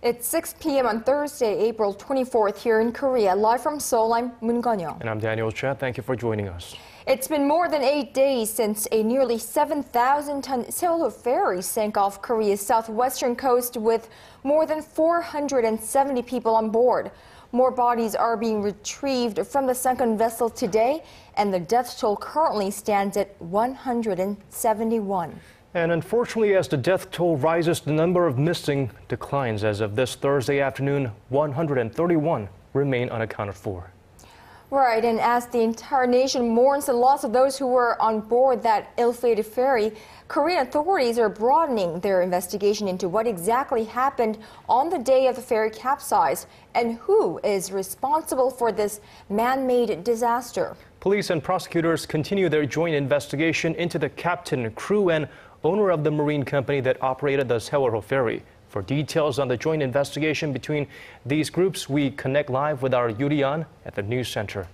It's 6 p.m. on Thursday, April 24th here in Korea. Live from Seoul, I'm Conn-young. And I'm Daniel Choy. Thank you for joining us. It's been more than 8 days since a nearly 7,000-ton Sewol-ho ferry sank off Korea's southwestern coast with more than 470 people on board. More bodies are being retrieved from the sunken vessel today, and the death toll currently stands at 171. And unfortunately, as the death toll rises, the number of missing declines. As of this Thursday afternoon, 131 remain unaccounted for. Right, and as the entire nation mourns the loss of those who were on board that ill-fated ferry, Korean authorities are broadening their investigation into what exactly happened on the day of the ferry capsize and who is responsible for this man-made disaster. Police and prosecutors continue their joint investigation into the captain, crew, and owner of the marine company that operated the Sewol-ho ferry. For details on the joint investigation between these groups, we connect live with our Arirang at the news center.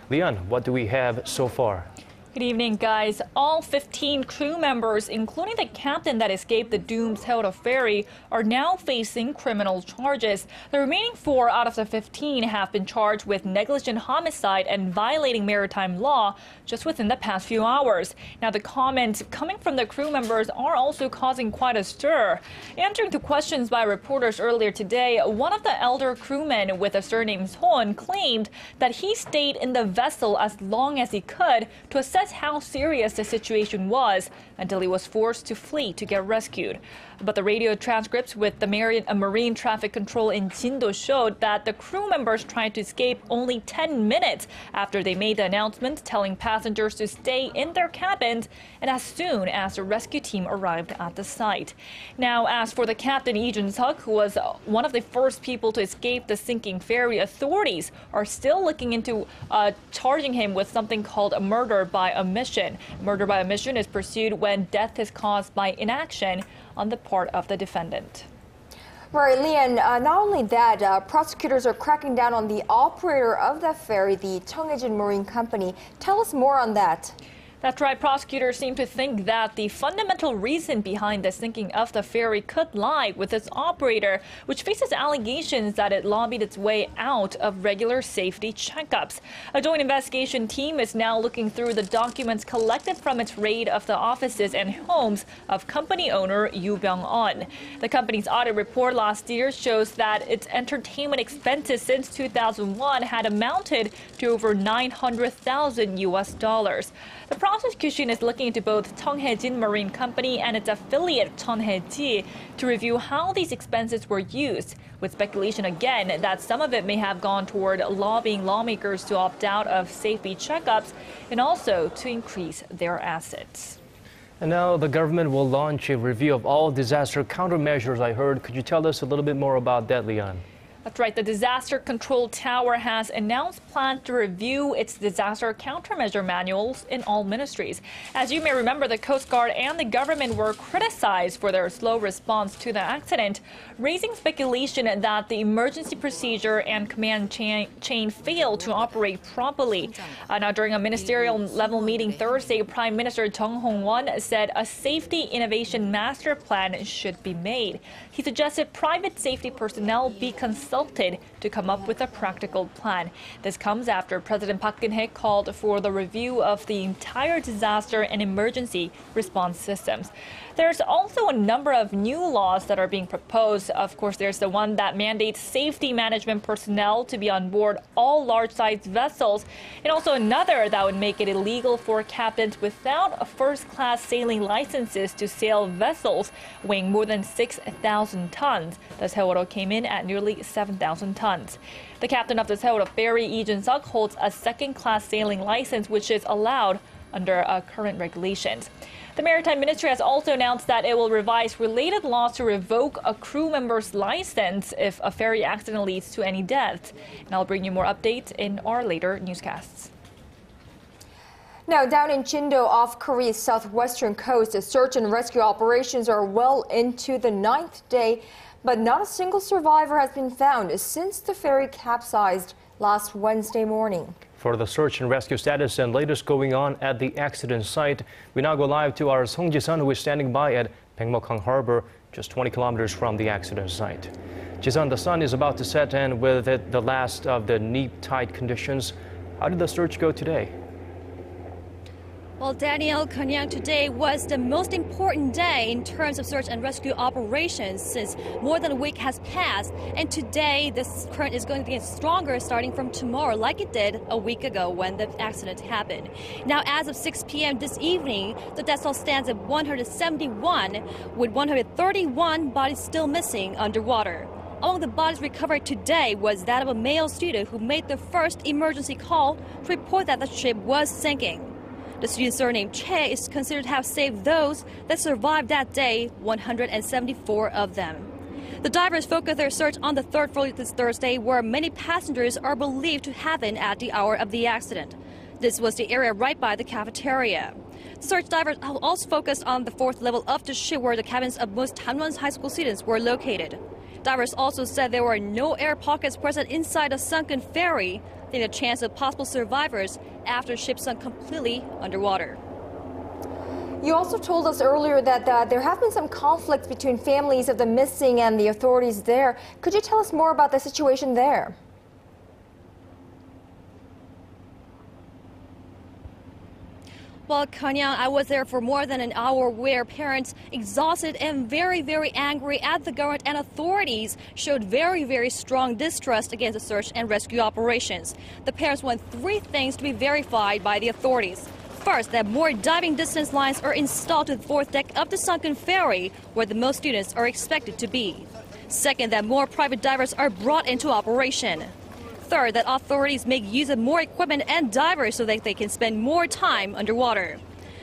Leon, what do we have so far? Good evening, guys. All 15 crew members, including the captain that escaped the doomed Sewol-ho ferry, are now facing criminal charges. The remaining 4 out of the 15 have been charged with negligent homicide and violating maritime law just within the past few hours. Now, the comments coming from the crew members are also causing quite a stir. Answering to questions by reporters earlier today, one of the elder crewmen with the surname Son claimed that he stayed in the vessel as long as he could to assess how serious the situation was until he was forced to flee to get rescued. But the radio transcripts with the marine traffic control in Jindo showed that the crew members tried to escape only 10 minutes after they made the announcement telling passengers to stay in their cabins and as soon as the rescue team arrived at the site. Now, as for the captain, Lee Jun-suk, who was one of the first people to escape the sinking ferry, authorities are still looking into charging him with something called murder by omission. Murder by omission is pursued when death is caused by inaction on the part of the defendant. Right, Leon, not only that, prosecutors are cracking down on the operator of the ferry, the Conn-young Marine Company. Tell us more on that. That's right. Prosecutors seem to think that the fundamental reason behind the sinking of the ferry could lie with its operator, which faces allegations that it lobbied its way out of regular safety checkups. A joint investigation team is now looking through the documents collected from its raid of the offices and homes of company owner Yoo Byung-eun. The company's audit report last year shows that its entertainment expenses since 2001 had amounted to over $900,000. The prosecution is looking into both Conn-young Marine Company and its affiliate Conn-young to review how these expenses were used, with speculation again that some of it may have gone toward lobbying lawmakers to opt out of safety checkups and also to increase their assets. And now the government will launch a review of all disaster countermeasures, I heard. Could you tell us a little bit more about that, Leon? That's right. The Disaster Control Tower has announced plans to review its disaster countermeasure manuals in all ministries. As you may remember, the Coast Guard and the government were criticized for their slow response to the accident, raising speculation that the emergency procedure and command chain failed to operate properly. Now, during a ministerial level meeting Thursday, Prime Minister Chung Hong-won said a safety innovation master plan should be made. He suggested private safety personnel be consulted to come up with a practical plan. This comes after President Park Geun-hye called for the review of the entire disaster and emergency response systems. There's also a number of new laws that are being proposed. Of course, there's the one that mandates safety management personnel to be on board all large-sized vessels, and also another that would make it illegal for captains without first-class sailing licenses to sail vessels weighing more than 6,000 tons. The Sewol-ho came in at nearly 7,000 tons. The captain of the Sewol-ho ferry, Lee Jun-suk, holds a second-class sailing license, which is allowed under current regulations. The Maritime Ministry has also announced that it will revise related laws to revoke a crew member's license if a ferry accident leads to any deaths. And I'll bring you more updates in our later newscasts. Now, down in Jindo off Korea's southwestern coast, the search and rescue operations are well into the 9th day, but not a single survivor has been found since the ferry capsized last Wednesday morning. For the search and rescue status and latest going on at the accident site, we now go live to our Song Ji-sun, who is standing by at Baekmokgang Harbor, just 20 kilometers from the accident site. Jisun, the sun is about to set, and with it the last of the knee-tight conditions. How did the search go today? Well, Daniel, Conn-young, today was the most important day in terms of search and rescue operations since more than a week has passed. And today, this current is going to get stronger starting from tomorrow, like it did a week ago when the accident happened. Now, as of 6 p.m. this evening, the death toll stands at 171, with 131 bodies still missing underwater. Among the bodies recovered today was that of a male student who made the first emergency call to report that the ship was sinking. The student's surname Che is considered to have saved those that survived that day, 174 of them. The divers focused their search on the third floor this Thursday, where many passengers are believed to have been at the hour of the accident. This was the area right by the cafeteria. Search divers also focused on the fourth level of the ship, where the cabins of most Conn-young high school students were located. Divers also said there were no air pockets present inside the sunken ferry, the chance of possible survivors after the ship sunk completely underwater. You also told us earlier that there have been some conflicts between families of the missing and the authorities there. Could you tell us more about the situation there? Well, Conn-young, I was there for more than an hour, where parents, exhausted and very, very angry at the government and authorities, showed very, very strong distrust against the search and rescue operations. The parents want three things to be verified by the authorities. First, that more diving distance lines are installed to the fourth deck of the sunken ferry, where the most students are expected to be. Second, that more private divers are brought into operation. Third, that authorities make use of more equipment and divers so that they can spend more time underwater.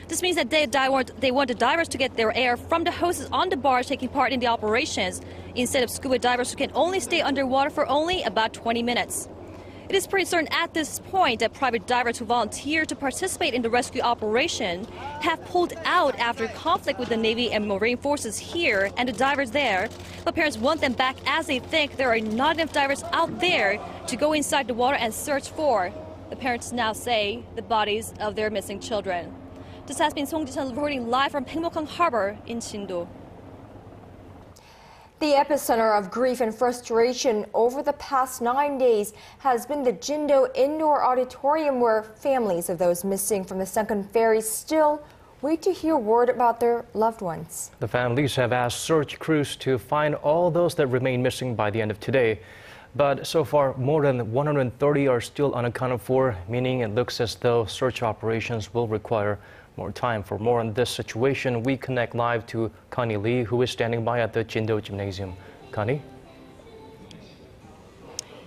This means that they want the divers to get their air from the hoses on the barge taking part in the operations, instead of scuba divers who can only stay underwater for only about 20 minutes. It is pretty certain at this point that private divers who volunteer to participate in the rescue operation have pulled out after conflict with the Navy and Marine forces here and the divers there. But parents want them back, as they think there are not enough divers out there to go inside the water and search for, the parents now say, the bodies of their missing children. This has been Song Ji-sun reporting live from Pyeongmokkang Harbor in Sindho. The epicenter of grief and frustration over the past 9 days has been the Jindo Indoor Auditorium, where families of those missing from the sunken ferry still wait to hear word about their loved ones. The families have asked search crews to find all those that remain missing by the end of today. But so far, more than 130 are still unaccounted for, meaning it looks as though search operations will require more time. For more on this situation, we connect live to Connie Lee, who is standing by at the Jindo Gymnasium. Connie?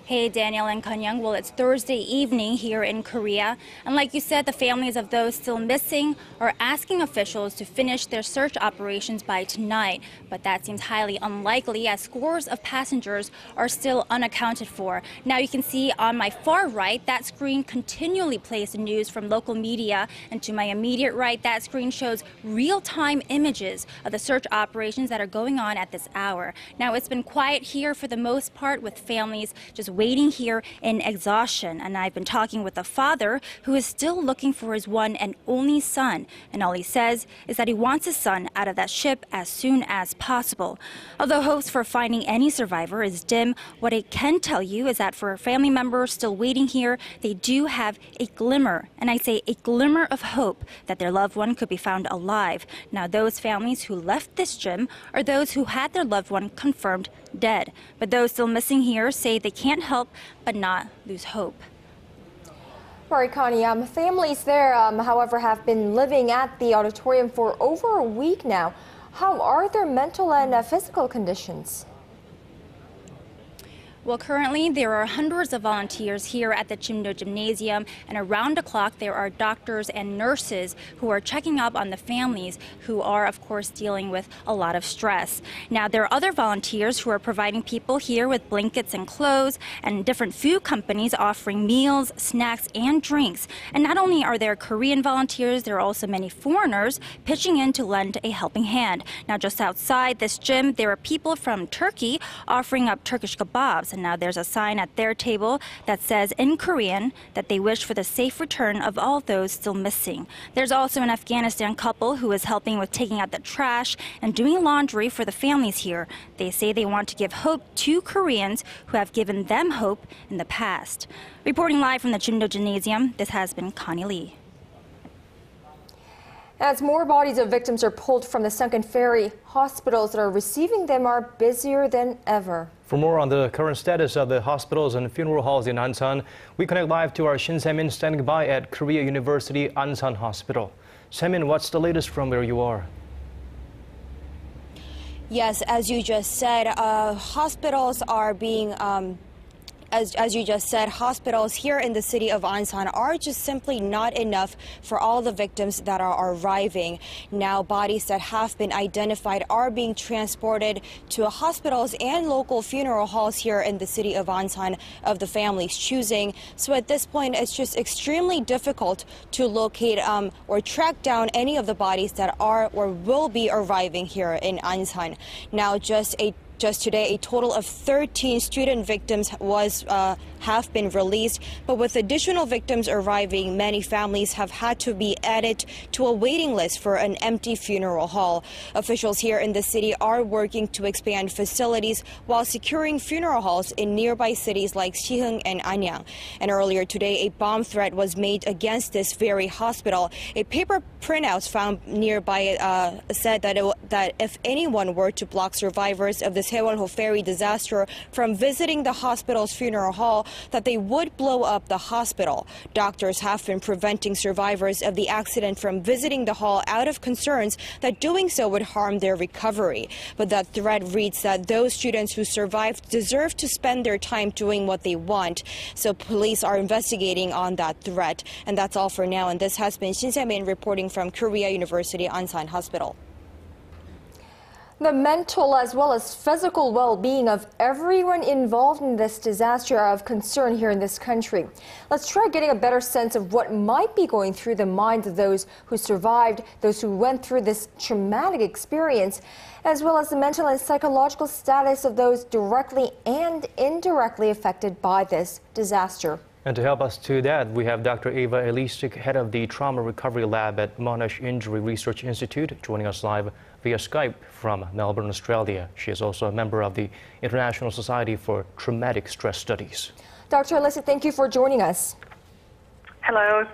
Hey, Daniel and Conn-young. Well, it's Thursday evening here in Korea. And like you said, the families of those still missing are asking officials to finish their search operations by tonight. But that seems highly unlikely, as scores of passengers are still unaccounted for. Now you can see on my far right, that screen continually plays the news from local media. And to my immediate right, that screen shows real-time images of the search operations that are going on at this hour. Now it's been quiet here for the most part, with families just waiting here in exhaustion. And I've been talking with a father who is still looking for his one and only son. And all he says is that he wants his son out of that ship as soon as possible. Although hopes for finding any survivor is dim, what I can tell you is that for family members still waiting here, they do have a glimmer, and I say a glimmer of hope, that their loved one could be found alive. Now, those families who left this gym are those who had their loved one confirmed dead. But those still missing here say they can't help but not lose hope. Right, Connie. Families there, however, have been living at the auditorium for over a week now. How are their mental and physical conditions? Well, currently there are hundreds of volunteers here at the Jindo Gymnasium, and around the clock there are doctors and nurses who are checking up on the families who are, of course, dealing with a lot of stress. Now, there are other volunteers who are providing people here with blankets and clothes, and different food companies offering meals, snacks, and drinks. And not only are there Korean volunteers, there are also many foreigners pitching in to lend a helping hand. Now, just outside this gym, there are people from Turkey offering up Turkish kebabs. And now there's a sign at their table that says in Korean that they wish for the safe return of all those still missing. There's also an Afghanistan couple who is helping with taking out the trash and doing laundry for the families here. They say they want to give hope to Koreans who have given them hope in the past. Reporting live from the Jindo Gymnasium, this has been Connie Lee. As more bodies of victims are pulled from the sunken ferry, hospitals that are receiving them are busier than ever. For more on the current status of the hospitals and funeral halls in Ansan, we connect live to our Shin Se-min standing by at Korea University Ansan Hospital. Se-min, what's the latest from where you are? Yes, as you just said, hospitals are being As you just said, hospitals here in the city of Ansan are just simply not enough for all the victims that are arriving. Now, bodies that have been identified are being transported to hospitals and local funeral halls here in the city of Ansan of the family's choosing. So at this point, it's just extremely difficult to locate or track down any of the bodies that are or will be arriving here in Ansan. Now, just today, a total of 13 student victims have been released, but with additional victims arriving, many families have had to be added to a waiting list for an empty funeral hall. Officials here in the city are working to expand facilities while securing funeral halls in nearby cities like Sihung and Anyang. And earlier today, a bomb threat was made against this very hospital. A paper printout found nearby said that if anyone were to block survivors of the Sewol-ho ferry disaster from visiting the hospital's funeral hall, that they would blow up the hospital. Doctors have been preventing survivors of the accident from visiting the hall out of concerns that doing so would harm their recovery. But that threat reads that those students who survived deserve to spend their time doing what they want. So police are investigating on that threat. And that's all for now. And this has been Shin Se-min reporting from Korea University Ansan Hospital. The mental as well as physical well-being of everyone involved in this disaster are of concern here in this country. Let's try getting a better sense of what might be going through the minds of those who survived, those who went through this traumatic experience, as well as the mental and psychological status of those directly and indirectly affected by this disaster. And to help us to that, we have Dr. Eva Elistic, head of the Trauma Recovery Lab at Monash Injury Research Institute, joining us live via Skype from Melbourne, Australia. She is also a member of the International Society for Traumatic Stress Studies. Dr. Elistic, thank you for joining us. Hello.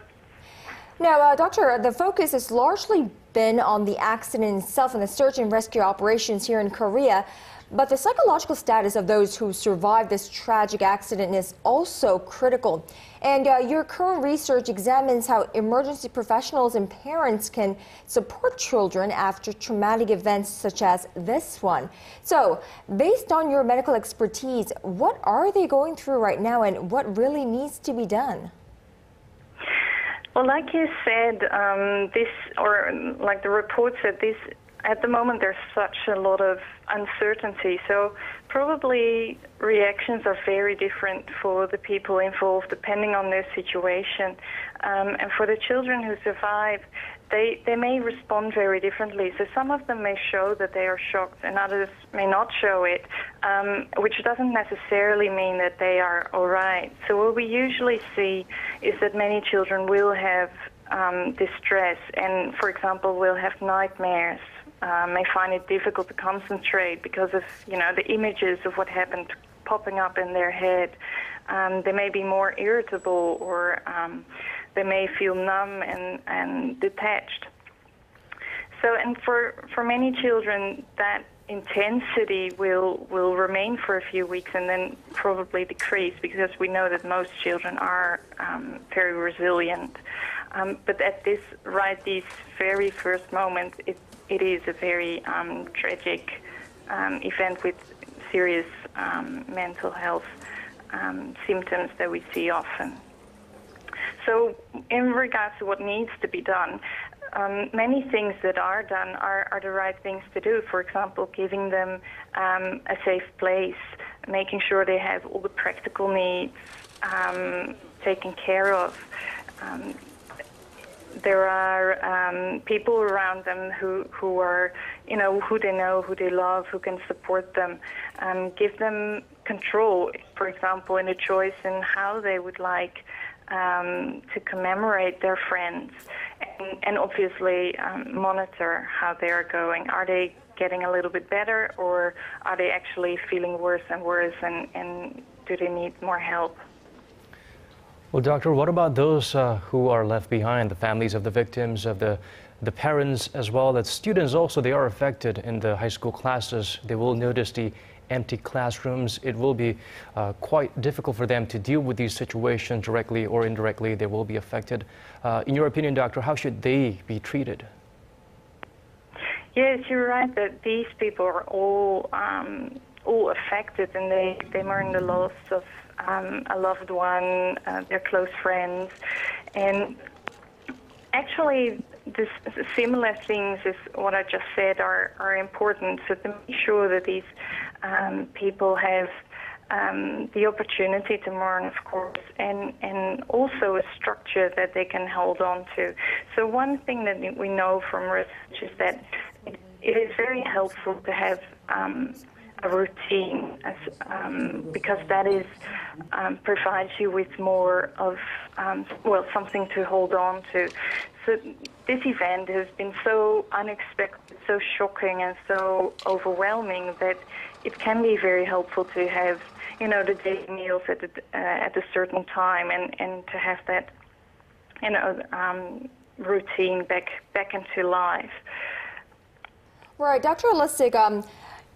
Now, Doctor, the focus has largely been on the accident itself and the search and rescue operations here in Korea. But the psychological status of those who survived this tragic accident is also critical. And your current research examines how emergency professionals and parents can support children after traumatic events such as this one. So, based on your medical expertise, what are they going through right now and what really needs to be done? Well, like you said, like the report said, at the moment there's such a lot of uncertainty, so probably reactions are very different for the people involved depending on their situation. And for the children who survive, they may respond very differently. So some of them may show that they are shocked and others may not show it, which doesn't necessarily mean that they are all right. So what we usually see is that many children will have distress and, for example, will have nightmares. May find it difficult to concentrate because of, the images of what happened popping up in their head. They may be more irritable or they may feel numb and detached. So, and for many children, that intensity will remain for a few weeks and then probably decrease because we know that most children are very resilient. But at these very first moments, it is a very tragic event with serious mental health symptoms that we see often. So in regards to what needs to be done, many things that are done are the right things to do. For example, giving them a safe place, making sure they have all the practical needs taken care of. there are people around them who are, who they know, who they love, who can support them, give them control, for example, in a choice in how they would like to commemorate their friends, and obviously monitor how they are going. Are they getting a little bit better, or are they actually feeling worse and worse, and do they need more help? Well, Doctor, what about those who are left behind, the families of the victims, of the parents as well, that students also, they are affected in the high school classes. They will notice the empty classrooms. It will be quite difficult for them to deal with these situations directly or indirectly. They will be affected. In your opinion, Doctor, how should they be treated? Yes, you're right that these people are all affected, and they mourn the loss of a loved one, their close friends, and actually this similar things as what I just said are important. So to make sure that these people have the opportunity to mourn, of course, and also a structure that they can hold on to. So one thing that we know from research is that it is very helpful to have a routine, because that is provides you with more of something to hold on to. So this event has been so unexpected, so shocking, and so overwhelming that it can be very helpful to have, the daily meals at a certain time, and to have that, routine back into life. Right, Dr. Lisik,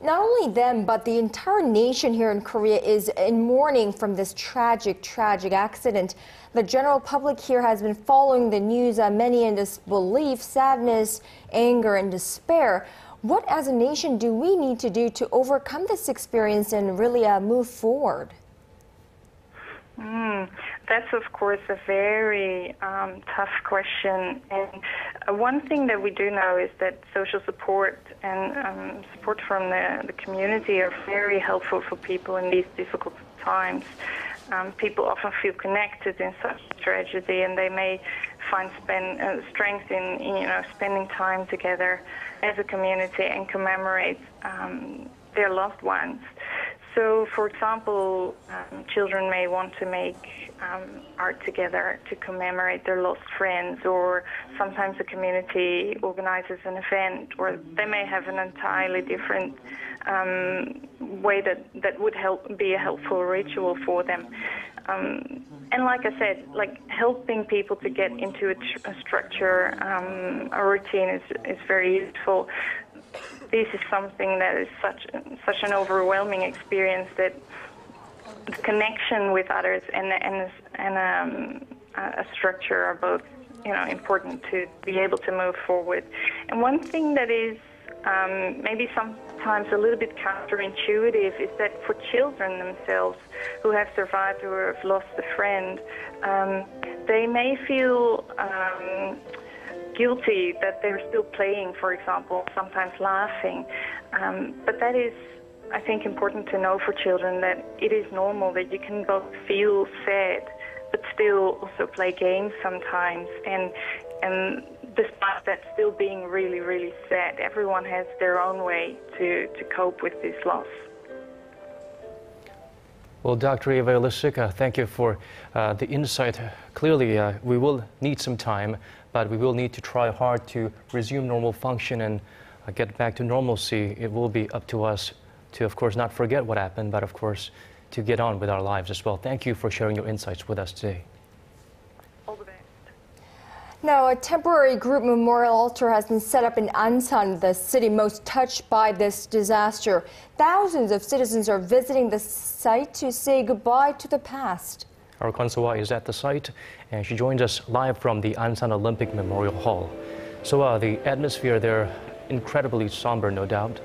not only them, but the entire nation here in Korea is in mourning from this tragic accident. The general public here has been following the news, many in disbelief, sadness, anger, and despair. What as a nation do we need to do to overcome this experience and really move forward? That's, of course, a very tough question. And one thing that we do know is that social support and support from the community are very helpful for people in these difficult times. People often feel connected in such tragedy, and they may find strength in spending time together as a community and commemorate their loved ones. So, for example, children may want to make art together to commemorate their lost friends, or sometimes the community organizes an event, or they may have an entirely different way that would be a helpful ritual for them. And like I said, helping people to get into a structure, a routine is very useful. This is something that is such an overwhelming experience that the connection with others and a structure are both, important to be able to move forward. And one thing that is maybe sometimes a little bit counterintuitive is that for children themselves who have survived or have lost a friend, they may feel guilty that they're still playing, for example, sometimes laughing. But that is, I think, important to know for children, that it is normal that you can both feel sad but still also play games sometimes. And despite that still being really, really sad, everyone has their own way to cope with this loss. Well, Dr. Eva Lisik, thank you for the insight. Clearly, we will need some time, but we will need to try hard to resume normal function and get back to normalcy. It will be up to us to, of course, not forget what happened, but of course, to get on with our lives as well. Thank you for sharing your insights with us today. All the best. Now, a temporary group memorial altar has been set up in Ansan, the city most touched by this disaster. Thousands of citizens are visiting the site to say goodbye to the past. Our Conn-young is at the site, and she joins us live from the Ansan Olympic Memorial Hall. So the atmosphere there, incredibly somber, no doubt.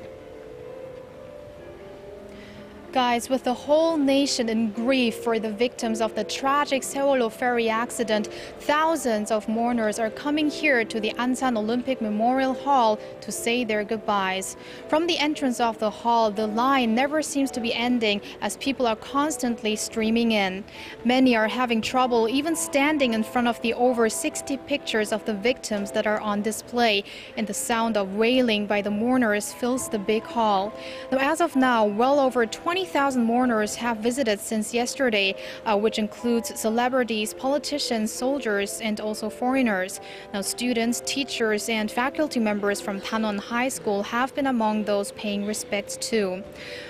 Guys, with the whole nation in grief for the victims of the tragic Sewol-ho ferry accident, thousands of mourners are coming here to the Ansan Olympic Memorial Hall to say their goodbyes. From the entrance of the hall, the line never seems to be ending as people are constantly streaming in. Many are having trouble even standing in front of the over 60 pictures of the victims that are on display, and the sound of wailing by the mourners fills the big hall. Now, as of now, well over 20,000 mourners have visited since yesterday, which includes celebrities, politicians, soldiers, and also foreigners. Now, students, teachers, and faculty members from Conn-young High School have been among those paying respects too.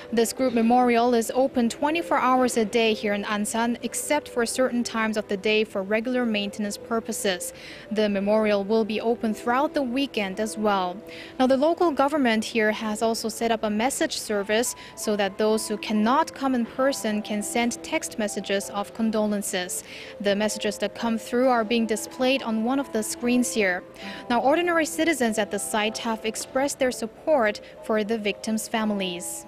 This group memorial is open 24 hours a day here in Ansan, except for certain times of the day for regular maintenance purposes. The memorial will be open throughout the weekend as well. Now, the local government here has also set up a message service so that those who cannot come in person can send text messages of condolences. The messages that come through are being displayed on one of the screens here. Now, ordinary citizens at the site have expressed their support for the victims' families.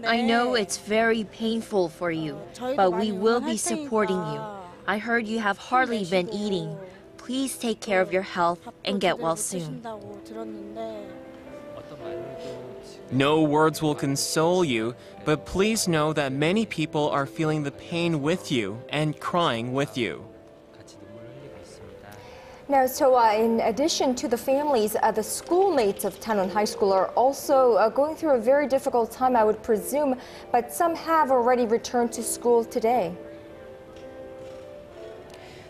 I know it's very painful for you, but we will be supporting you. I heard you have hardly been eating. Please take care of your health and get well soon. No words will console you, but please know that many people are feeling the pain with you and crying with you. Now, so in addition to the families, the schoolmates of Conn-young High School are also going through a very difficult time, I would presume, but some have already returned to school today.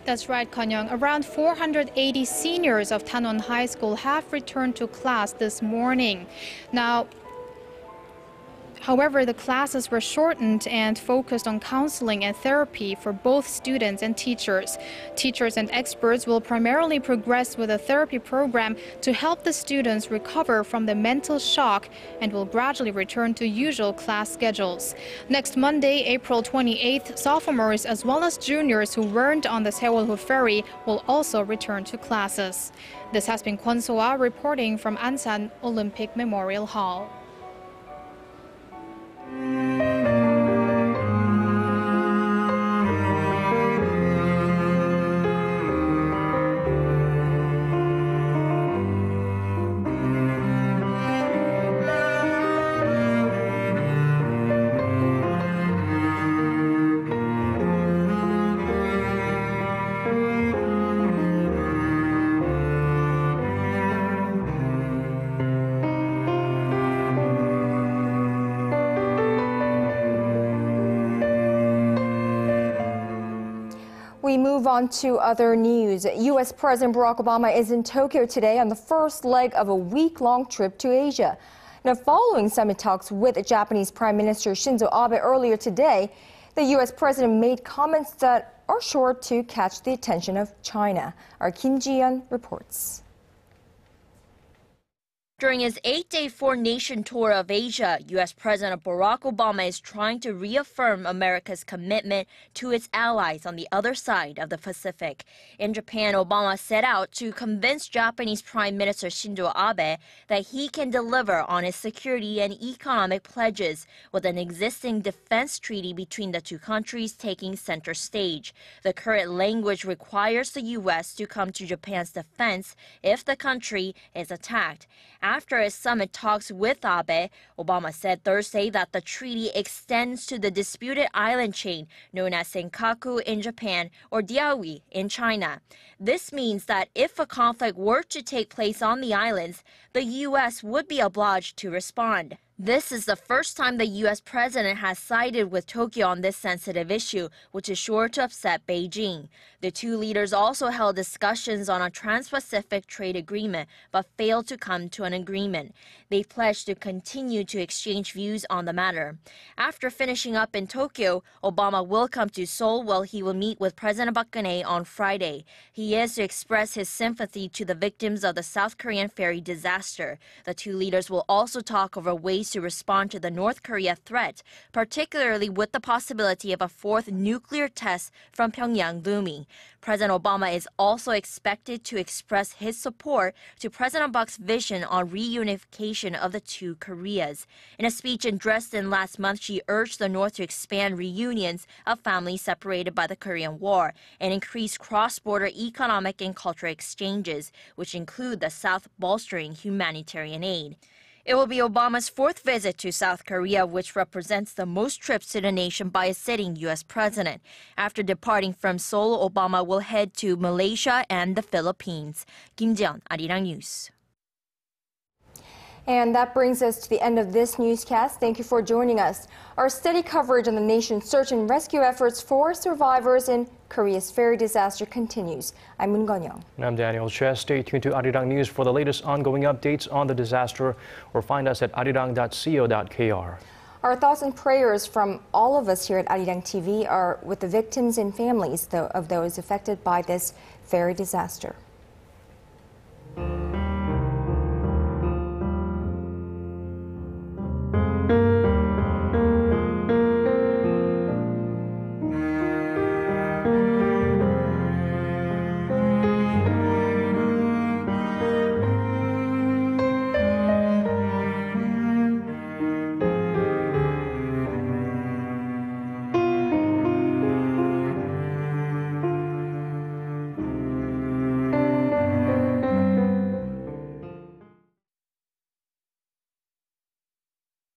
That's right, Conn-young. Around 480 seniors of Conn-young High School have returned to class this morning. Now, however, the classes were shortened and focused on counseling and therapy for both students and teachers. Teachers and experts will primarily progress with a therapy program to help the students recover from the mental shock and will gradually return to usual class schedules. Next Monday, April 28th, sophomores as well as juniors who weren't on the Sewol-ho ferry will also return to classes. This has been Kwon So-ah reporting from Ansan Olympic Memorial Hall. We move on to other news. U.S. President Barack Obama is in Tokyo today on the first leg of a week-long trip to Asia. Now, following summit talks with Japanese Prime Minister Shinzo Abe earlier today, the U.S. president made comments that are sure to catch the attention of China. Our Kim Ji-yeon reports. During his 8-day four-nation tour of Asia, U.S. President Barack Obama is trying to reaffirm America's commitment to its allies on the other side of the Pacific. In Japan, Obama set out to convince Japanese Prime Minister Shinzo Abe that he can deliver on his security and economic pledges, with an existing defense treaty between the two countries taking center stage. The current language requires the U.S. to come to Japan's defense if the country is attacked. After his summit talks with Abe, Obama said Thursday that the treaty extends to the disputed island chain known as Senkaku in Japan or Diaoyu in China. This means that if a conflict were to take place on the islands, the U.S. would be obliged to respond. This is the first time the U.S. president has sided with Tokyo on this sensitive issue, which is sure to upset Beijing. The two leaders also held discussions on a Trans-Pacific trade agreement, but failed to come to an agreement. They pledged to continue to exchange views on the matter. After finishing up in Tokyo, Obama will come to Seoul where he will meet with President Park Geun-hye on Friday. He is to express his sympathy to the victims of the South Korean ferry disaster. The two leaders will also talk over ways continues to respond to the North Korea threat, particularly with the possibility of a fourth nuclear test from Pyongyang looming. President Obama is also expected to express his support to President Park's vision on reunification of the two Koreas. In a speech in Dresden last month, she urged the North to expand reunions of families separated by the Korean War and increase cross-border economic and cultural exchanges, which include the South bolstering humanitarian aid. It will be Obama's fourth visit to South Korea, which represents the most trips to the nation by a sitting U.S. president. After departing from Seoul, Obama will head to Malaysia and the Philippines. Kim Ji-yeon, Arirang News. And that brings us to the end of this newscast. Thank you for joining us. Our steady coverage on the nation's search and rescue efforts for survivors in Korea's ferry disaster continues. I'm Conn-young. And I'm Daniel Choy. Stay tuned to Arirang News for the latest ongoing updates on the disaster, or find us at arirang.co.kr. Our thoughts and prayers from all of us here at Arirang TV are with the victims and families of those affected by this ferry disaster.